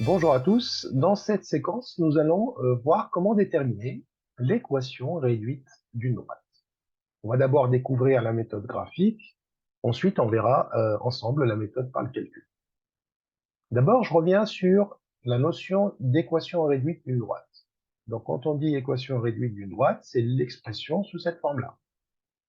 Bonjour à tous. Dans cette séquence, nous allons voir comment déterminer l'équation réduite d'une droite. On va d'abord découvrir la méthode graphique, ensuite on verra ensemble la méthode par le calcul. D'abord, je reviens sur la notion d'équation réduite d'une droite. Donc quand on dit équation réduite d'une droite, c'est l'expression sous cette forme-là.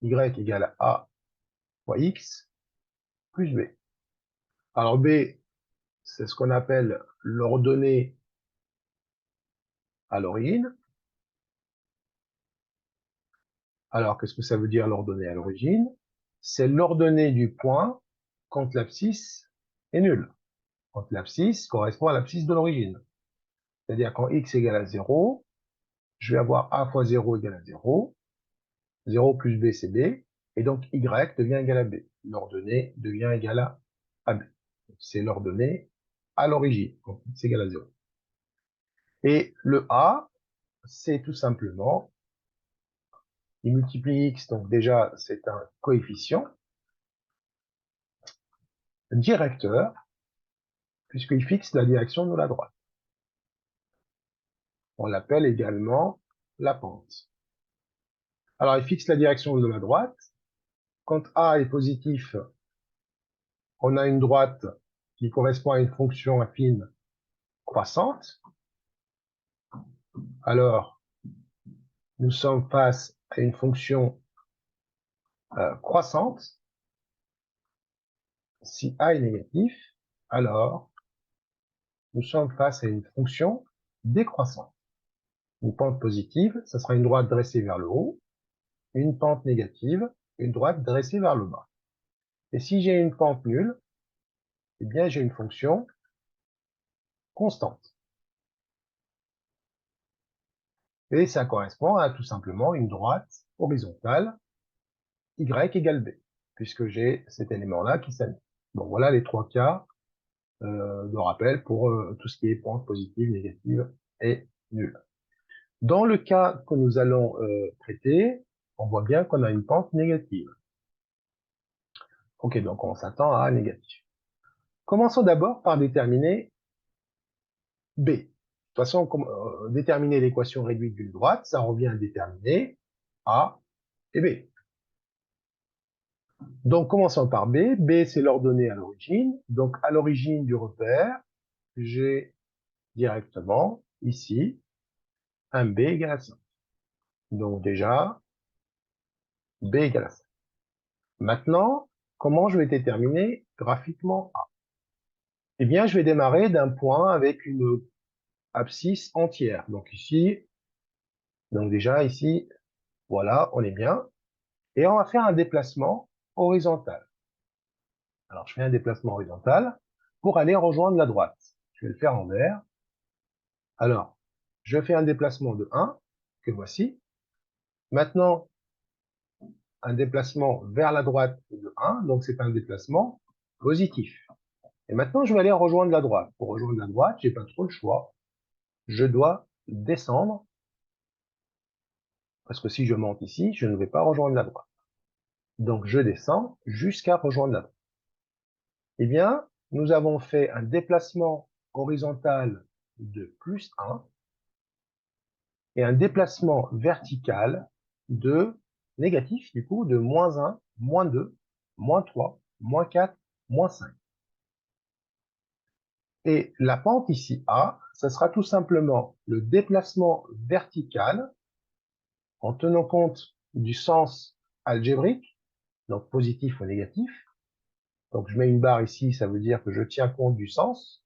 Y égale à A fois X plus B. Alors B, c'est ce qu'on appelle l'ordonnée à l'origine. Alors, qu'est-ce que ça veut dire l'ordonnée à l'origine? C'est l'ordonnée du point quand l'abscisse est nulle. Quand l'abscisse correspond à l'abscisse de l'origine. C'est-à-dire quand x égale à 0, je vais avoir a fois 0 égale à 0, 0 plus b c'est b, et donc y devient égal à b. L'ordonnée devient égale à ab. C'est l'ordonnée à l'origine, quand x égale à 0. Et le a, c'est tout simplement, il multiplie x, donc déjà c'est un coefficient, directeur, puisqu'il fixe la direction de la droite. On l'appelle également la pente. Alors, il fixe la direction de la droite. Quand A est positif, on a une droite qui correspond à une fonction affine croissante. Alors, nous sommes face à une fonction croissante. Si A est négatif, alors nous sommes face à une fonction décroissante. Une pente positive, ça sera une droite dressée vers le haut. Une pente négative, une droite dressée vers le bas. Et si j'ai une pente nulle, eh bien j'ai une fonction constante. Et ça correspond à tout simplement une droite horizontale y égale b, puisque j'ai cet élément-là qui s'annule. Bon, voilà les trois cas de rappel pour tout ce qui est pente positive, négative et nulle. Dans le cas que nous allons traiter, on voit bien qu'on a une pente négative. Ok, donc on s'attend à négatif. Commençons d'abord par déterminer B. De toute façon, déterminer l'équation réduite d'une droite, ça revient à déterminer A et B. Donc, commençons par B. B, c'est l'ordonnée à l'origine. Donc, à l'origine du repère, j'ai directement, ici, un B égale à 5. Donc, déjà, B égale à 5. Maintenant, comment je vais déterminer graphiquement A? Eh bien, je vais démarrer d'un point avec une abscisse entière. Donc, ici, donc déjà, ici, voilà, on est bien. Et on va faire un déplacement horizontal. Alors, je fais un déplacement horizontal pour aller rejoindre la droite. Je vais le faire en vert. Alors, je fais un déplacement de 1, que voici. Maintenant, un déplacement vers la droite de 1, donc c'est un déplacement positif. Et maintenant, je vais aller rejoindre la droite. Pour rejoindre la droite, j'ai pas trop le choix. Je dois descendre, parce que si je monte ici, je ne vais pas rejoindre la droite. Donc, je descends jusqu'à rejoindre la droite. Eh bien, nous avons fait un déplacement horizontal de plus 1 et un déplacement vertical de négatif, du coup, de moins 1, moins 2, moins 3, moins 4, moins 5. Et la pente ici A, ça sera tout simplement le déplacement vertical en tenant compte du sens algébrique, donc positif ou négatif. Donc je mets une barre ici, ça veut dire que je tiens compte du sens,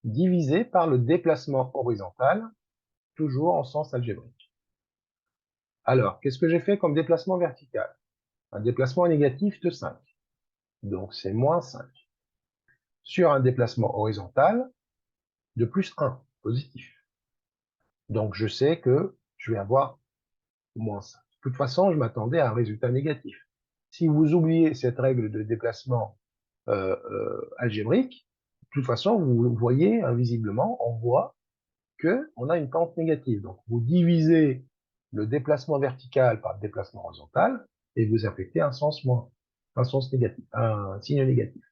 divisé par le déplacement horizontal, toujours en sens algébrique. Alors, qu'est-ce que j'ai fait comme déplacement vertical? Un déplacement négatif de 5. Donc, c'est moins 5. Sur un déplacement horizontal de plus 1, positif. Donc, je sais que je vais avoir moins 5. De toute façon, je m'attendais à un résultat négatif. Si vous oubliez cette règle de déplacement algébrique, de toute façon, vous voyez invisiblement, on voit qu'on a une pente négative. Donc, vous divisez le déplacement vertical par le déplacement horizontal et vous affectez un sens négatif, un signe négatif.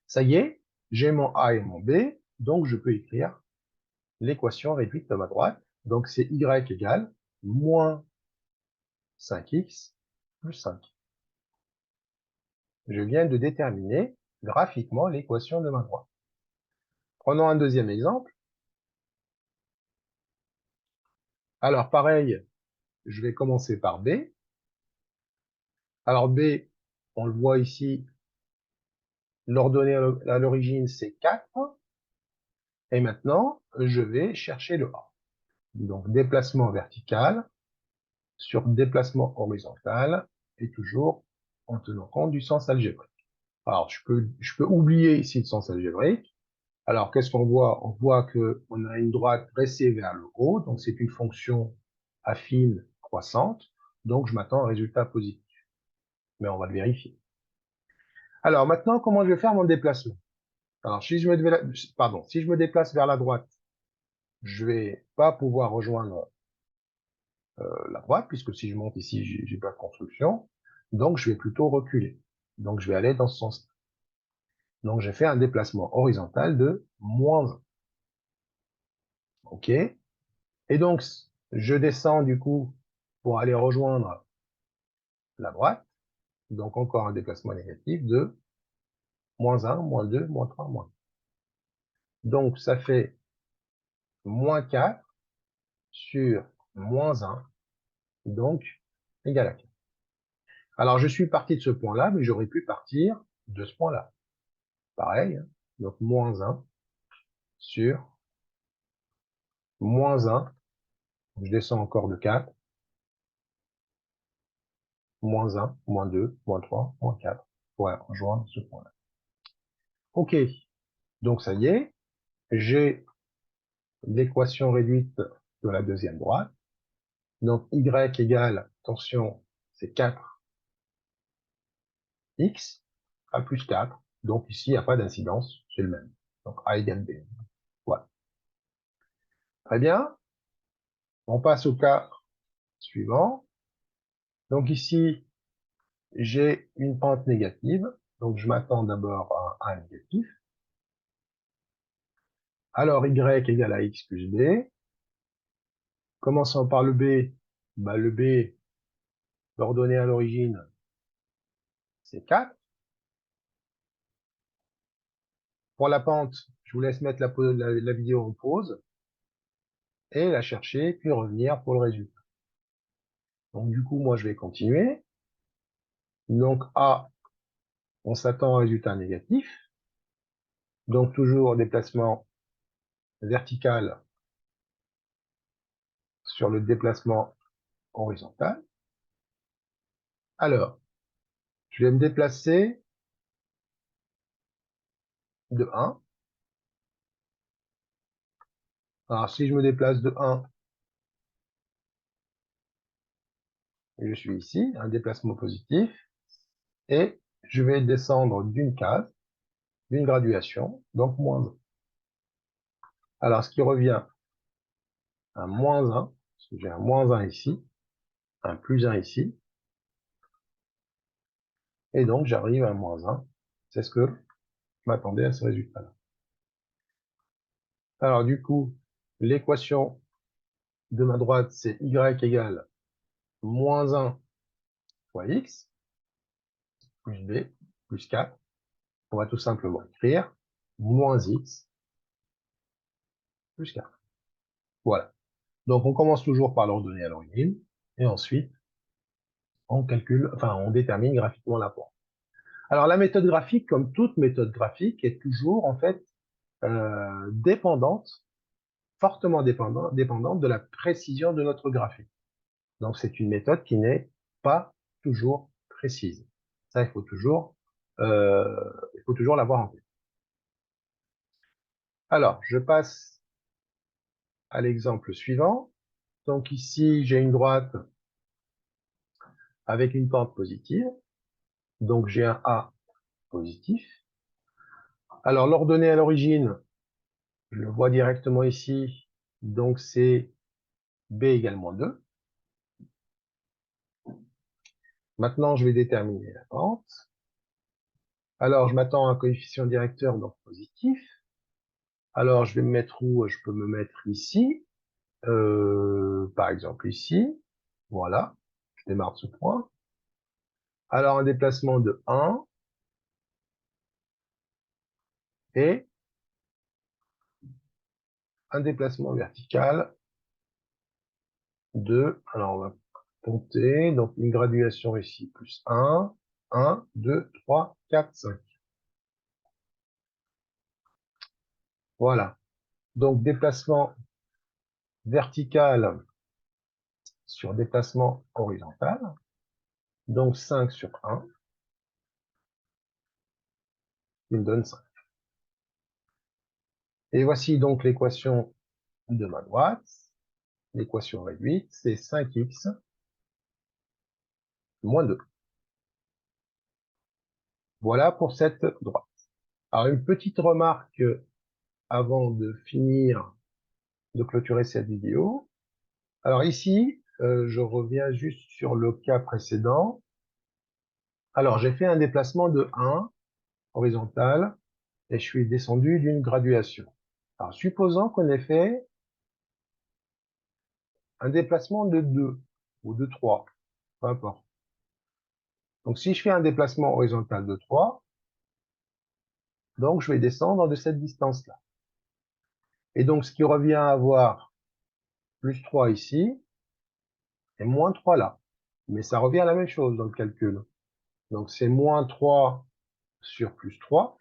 Ça y est, j'ai mon A et mon B. Donc, je peux écrire l'équation réduite de ma droite. Donc, c'est y égale moins 5x plus 5. Je viens de déterminer graphiquement l'équation de ma droite. Prenons un deuxième exemple. Alors, pareil, je vais commencer par B. Alors, B, on le voit ici, l'ordonnée à l'origine, c'est 4. Et maintenant, je vais chercher le A. Donc, déplacement vertical sur déplacement horizontal et toujours en tenant compte du sens algébrique. Alors, je peux oublier ici le sens algébrique. Alors, qu'est-ce qu'on voit? On voit qu'on a une droite dressée vers le haut, donc c'est une fonction affine croissante, donc je m'attends à un résultat positif. Mais on va le vérifier. Alors, maintenant, comment je vais faire mon déplacement? Alors, si je me déplace vers la droite, je vais pas pouvoir rejoindre la droite, puisque si je monte ici, j'ai pas de construction. Donc, je vais plutôt reculer. Donc, je vais aller dans ce sens-là. Donc, j'ai fait un déplacement horizontal de -1. OK? Et donc, je descends du coup pour aller rejoindre la droite. Donc, encore un déplacement négatif de -1, -2, -3, -1. Donc, ça fait -4 sur -1, donc égal à 4. Alors, je suis parti de ce point-là, mais j'aurais pu partir de ce point-là. Pareil, hein. Donc -1 sur -1, je descends encore de 4, -1, -2, -3, -4, pour rejoindre ce point-là. OK, donc ça y est, j'ai l'équation réduite de la deuxième droite. Donc y égale, attention, c'est 4x à plus 4. Donc ici, il n'y a pas d'incidence, c'est le même. Donc A égale B. Voilà. Très bien. On passe au cas suivant. Donc ici, j'ai une pente négative. Donc je m'attends d'abord à un négatif. Alors y égale à x plus b. Commençons par le b. Le b, l'ordonnée à l'origine, c'est 4. Pour la pente, je vous laisse mettre la vidéo en pause et la chercher, puis revenir pour le résultat. Donc du coup, moi, je vais continuer. Donc A, on s'attend à un résultat négatif. Donc toujours déplacement vertical sur le déplacement horizontal. Alors, je vais me déplacer de 1. Alors, si je me déplace de 1, je suis ici, un déplacement positif, et je vais descendre d'une case, d'une graduation, donc -1. Alors, ce qui revient à -1, parce que j'ai un -1 ici, un +1 ici, et donc j'arrive à -1. C'est ce que je m'attendais à ce résultat-là. Alors, du coup, l'équation de ma droite, c'est y égale -1 fois x, plus b, plus 4. On va tout simplement écrire -x plus 4. Voilà. Donc, on commence toujours par l'ordonnée à l'origine, et ensuite, on calcule, enfin, on détermine graphiquement la pente. Alors, la méthode graphique, comme toute méthode graphique, est toujours, en fait, dépendante, fortement dépendante de la précision de notre graphique. Donc, c'est une méthode qui n'est pas toujours précise. Ça, il faut toujours l'avoir en tête. Alors, je passe à l'exemple suivant. Donc ici, j'ai une droite avec une pente positive. Donc j'ai un A positif. Alors l'ordonnée à l'origine, je le vois directement ici. Donc c'est B égale -2. Maintenant, je vais déterminer la pente. Alors je m'attends à un coefficient directeur, donc positif. Alors, je vais me mettre où? Je peux me mettre ici, par exemple ici. Voilà, je démarre de ce point. Alors, un déplacement de 1 et un déplacement vertical de, alors on va compter, donc une graduation ici, plus 1, 2, 3, 4, 5. Voilà. Donc, déplacement vertical sur déplacement horizontal. Donc, 5 sur 1, qui me donne 5. Et voici donc l'équation de ma droite. L'équation réduite, c'est 5x moins 2. Voilà pour cette droite. Alors, une petite remarque avant de finir de clôturer cette vidéo. Alors ici, je reviens juste sur le cas précédent. Alors, j'ai fait un déplacement de 1 horizontal et je suis descendu d'une graduation. Alors, supposons qu'on ait fait un déplacement de 2 ou de 3, peu importe. Donc, si je fais un déplacement horizontal de 3, donc je vais descendre de cette distance-là. Et donc, ce qui revient à avoir plus 3 ici et moins 3 là. Mais ça revient à la même chose dans le calcul. Donc, c'est moins 3 sur plus 3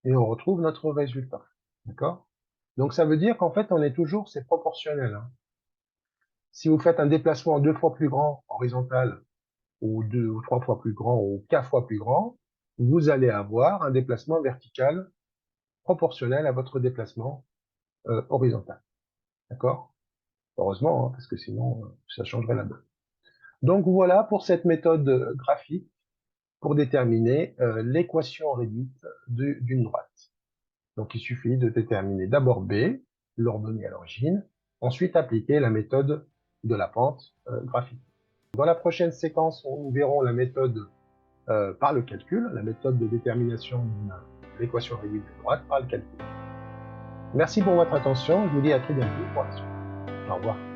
et on retrouve notre résultat. D'accord? Donc, ça veut dire qu'en fait, on est toujours, c'est proportionnel. Hein. Si vous faites un déplacement 2 fois plus grand horizontal ou 2 ou 3 fois plus grand ou 4 fois plus grand, vous allez avoir un déplacement vertical proportionnel à votre déplacement horizontal. D'accord? Heureusement, hein, parce que sinon, ça changerait la donne. Donc voilà pour cette méthode graphique pour déterminer l'équation réduite d'une droite. Donc il suffit de déterminer d'abord B, l'ordonnée à l'origine, ensuite appliquer la méthode de la pente graphique. Dans la prochaine séquence, nous verrons la méthode par le calcul, la méthode de détermination de l'équation réduite d'une droite par le calcul. Merci pour votre attention, je vous dis à très bientôt pour la suite. Au revoir.